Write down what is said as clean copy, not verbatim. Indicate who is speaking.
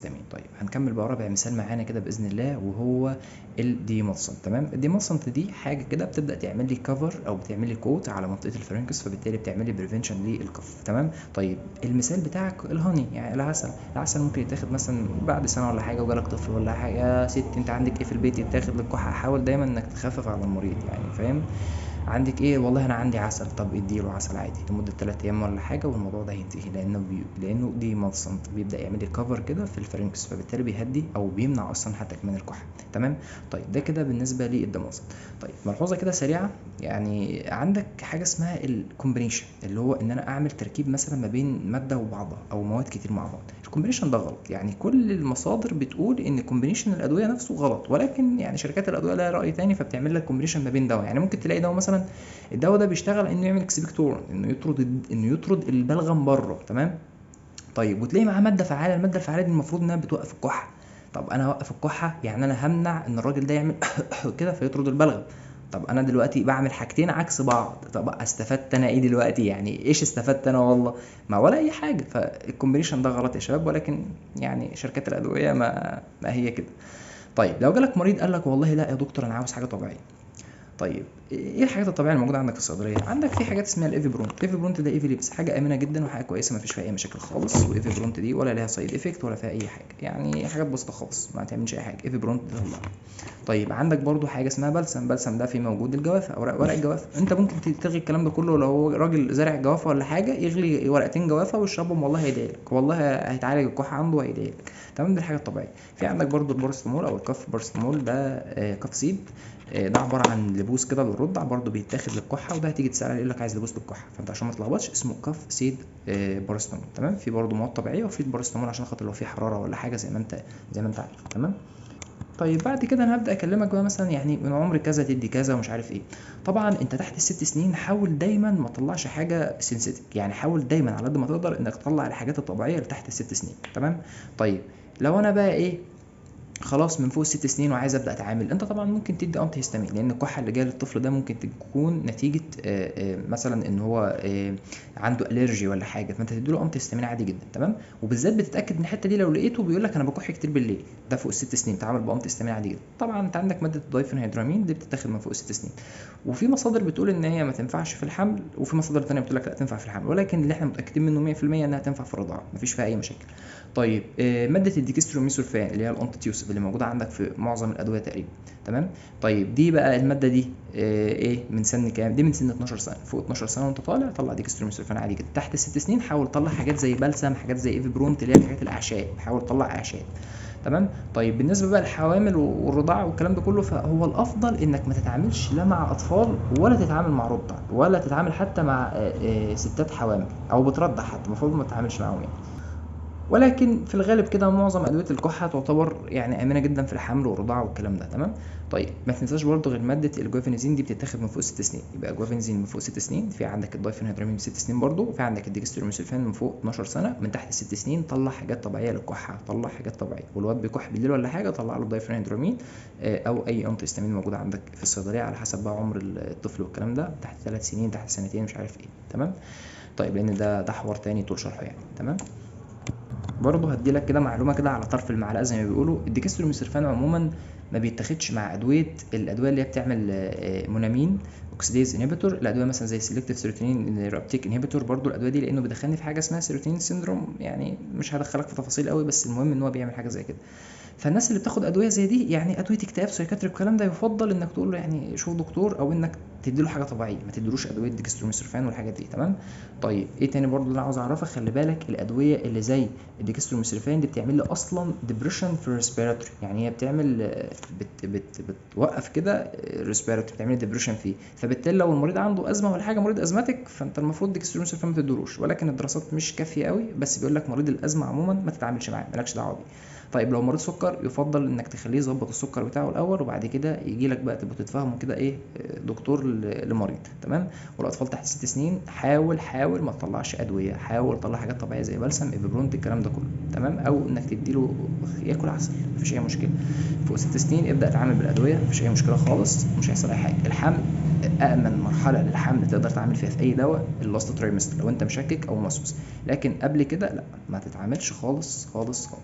Speaker 1: تمام. طيب هنكمل بقى رابع مثال معانا كده باذن الله، وهو الديمالسنت. تمام، الديمالسنت دي حاجه كده بتبدا تعمل لي كفر او بتعمل لي كوت على منطقه الفرنكس، فبالتالي بتعمل لي بريفنشن للكف. تمام. طيب المثال بتاعك الهاني، يعني العسل ممكن يتاخد مثلا بعد سنه ولا حاجه وجالك طفل ولا حاجه، يا ست انت عندك ايه في البيت يتاخد للكحه. حاول دايما انك تخفف على المريض، يعني فاهم؟ عندك ايه؟ والله انا عندي عسل. طب اديله عسل عادي لمده 3 ايام ولا حاجه والموضوع ده هينتهي، لانه دي مالسنت بيبدا يعمل لي كفر كده في الفرنكس، فبالتالي بيهدي او بيمنع اصلا حتى كمان الكحه. تمام. طيب ده كده بالنسبه للدماسنت. طيب ملحوظه كده سريعه، يعني عندك حاجه اسمها الكومبينيشن، اللي هو ان انا اعمل تركيب مثلا ما بين ماده وبعضها او مواد كتير مع بعض. الكومبينيشن ده غلط، يعني كل المصادر بتقول ان كومبينيشن الادويه نفسه غلط، ولكن يعني شركات الادويه لها راي تاني، فبتعمل لك كومبينيشن ما بين دواء. يعني ممكن تلاقي دواء مثلا الدواء ده بيشتغل انه يعمل اكسبكتورن، انه يطرد البلغم بره. تمام. طيب وتلاقي معاه ماده فعاله، الماده الفعاله دي المفروض انها بتوقف الكحه. طب انا اوقف الكحه يعني انا همنع ان الراجل ده يعمل كده فيطرد البلغم. طب انا دلوقتي بعمل حاجتين عكس بعض. طب استفدت انا ايه دلوقتي؟ يعني ايش استفدت انا؟ والله ما ولا اي حاجه. فالكومبينيشن ده غلط يا شباب، ولكن يعني شركات الادويه ما هي كده. طيب لو جالك مريض قال لك والله لا يا دكتور انا عاوز حاجه طبيعيه. طيب ايه الحاجات الطبيعيه الموجوده عندك في الصيدليه؟ عندك في حاجات اسمها الايفي برونت. الايفي برونت ده ايفيليبس، حاجه امنه جدا وحاجه كويسه ما فيش فيها اي مشاكل خالص. وايفي برونت دي ولا لها سايد افكت ولا فيها اي حاجه، يعني حاجات بسيطه خالص ما تعملش اي حاجه. ايفي برونت ده الله. طيب عندك برضو حاجه اسمها بلسم. بلسم ده في موجود الجوافه، ورق الجوافه. انت ممكن تلغي الكلام ده كله، لو هو راجل زارع جوافه ولا حاجه يغلي ورقتين جوافه ويشربهم، والله هيدعيلك، والله هيتعالج الكحه عنده وهيدعيلك. تمام، دي الحاجه الطبيعيه. في عندك برضو البارستامول او الكف بارستامول، ده كف سيد. ده عباره عن لبوس كده للرضع، برضو بيتاخد للكحه، وده هتيجي تسال يقول لك عايز لبوس للكحه، فانت عشان ما تلخبطش اسمه كف سيد بارستامول. تمام. في برضو مواد طبيعيه وفي البارستامول عشان خاطر لو في حراره ولا حاجه زي ما انت عارف. تمام. طيب بعد كده انا هبدا اكلمك بقى مثلا يعني من عمر كذا تدي كذا ومش عارف ايه. طبعا انت تحت ال6 سنين حاول دايما ما تطلعش حاجه سينثيتك، يعني حاول دايما على قد ما تقدر انك تطلع الحاجات الطبيعيه اللي تحت ال6 سنين. تمام. طيب لو انا بقى ايه خلاص من فوق ال6 سنين وعايز ابدا اتعامل، انت طبعا ممكن تدي انتي هيستامين، لان الكحه اللي جايه للطفل ده ممكن تكون نتيجه مثلا ان هو عنده الرجي ولا حاجه، فانت تديله انتي هيستامين عادي جدا. تمام. وبالذات بتتاكد من الحته دي لو لقيته بيقول لك انا بكح كتير بالليل، ده فوق ال6 سنين تعامل بانتي هيستامين عادي جدا. طبعا انت عندك ماده الدايفينهيدرامين دي بتتاخد من فوق ال6 سنين، وفي مصادر بتقول ان هي ما تنفعش في الحمل، وفي مصادر ثانيه بتقول لك لا تنفع في الحمل، ولكن اللي احنا متاكدين منه 100% انها تنفع في الرضاعه، مفيش فيها اي مشاكل. طيب ماده الديكستروميثورفان اللي هي الانتيتيوسيف اللي موجوده عندك في معظم الادويه تقريبا. تمام. طيب دي بقى الماده دي ايه من سن كام؟ دي من سن 12 سنه. فوق 12 سنه وانت طالع طلع ديكستروميثورفان عادي جدا. تحت ال6 سنين حاول تطلع حاجات زي بلسم، حاجات زي ايفي برونت اللي هي حاجات الاعشاب، حاول تطلع اعشاب. تمام. طيب بالنسبه بقى للحوامل والرضاعه والكلام ده كله، فهو الافضل انك ما تتعاملش لا مع اطفال ولا تتعامل مع رضع ولا تتعامل حتى مع ستات حوامل او بترضع، حتى المفروض ما تتعاملش معاهم يعني. ولكن في الغالب كده معظم ادويه الكحه تعتبر يعني امنه جدا في الحمل والرضاعه والكلام ده. تمام. طيب ما تنساش برضو غير ماده الجوافينيزين، دي بتتاخد من فوق 6 سنين. يبقى جوافينيزين من فوق 6 سنين، في عندك الدايفينهيدرامين من 6 سنين برضو، وفي عندك الديكستروميثورفان من فوق 12 سنه. من تحت ال6 سنين طلع حاجات طبيعيه للكحه، طلع حاجات طبيعيه، والواد بيكح بالليل ولا حاجه طلع له الدايفينهيدرامين او اي انتي هيستامين موجود عندك في الصيدليه على حسب بقى عمر الطفل والكلام ده، تحت 3 سنين تحت سنتين مش عارف ايه. تمام. طيب لان ده حوار تاني طول شرحه يعني. تمام. برضه هديلك كده معلومه كده على طرف المعلقه زي ما بيقولوا، الديكستروميثورفان عموما ما بيتاخدش مع الادويه اللي هي بتعمل مونامين اوكسيديز انهبيتور، الادويه مثلا زي سيلكتيف سيروتونين رابتيك انهبيتور، برضه الادويه دي لانه بيدخلني في حاجه اسمها سيروتونين سيندروم، يعني مش هدخلك في تفاصيل قوي بس المهم ان هو بيعمل حاجه زي كده. فالناس اللي بتاخد ادويه زي دي يعني ادويه اكتئاب سايكاتري الكلام ده، يفضل انك تقول له يعني شوف دكتور، او انك تديله حاجه طبيعيه، ما تديلوش ادويه ديكستروميثورفان والحاجات دي. تمام. طيب ايه تاني برضو اللي انا عاوز اعرفك، خلي بالك الادويه اللي زي الديكستروميثورفان دي بتعمل لي اصلا ديبريشن في الريسبيراتوري، يعني هي بتعمل بتوقف كده الريسبيراتوري، بتعمل ديبريشن فيه، فبالتالي لو المريض عنده ازمه ولا حاجه، مريض ازماتيك، فانت المفروض ديكستروميثورفان ما تديلوش، ولكن الدراسات مش كافيه قوي، بس بيقول لك مريض الازمه عموما ما تتعاملش معاه، مالكش دعوه بيه. طيب لو مريض سكر يفضل انك تخليه يظبط السكر بتاعه الاول، وبعد كده يجي لك بقى تبقوا تتفاهموا كده ايه دكتور لمريض. تمام. والاطفال تحت 6 سنين حاول ما تطلعش ادويه، حاول تطلع حاجات طبيعيه زي بلسم ايفيبرونت الكلام ده كله. تمام. او انك تديله ياكل عسل، مفيش اي مشكله. فوق 6 سنين ابدا اتعامل بالادويه، مفيش اي مشكله خالص، مش هيحصل اي حاجه. الحمل امن مرحله للحمل تقدر تعمل فيها في اي دواء اللاست ترايمستر لو انت مشكك او موسوس، لكن قبل كده لا، ما تتعاملش خالص خالص خالص.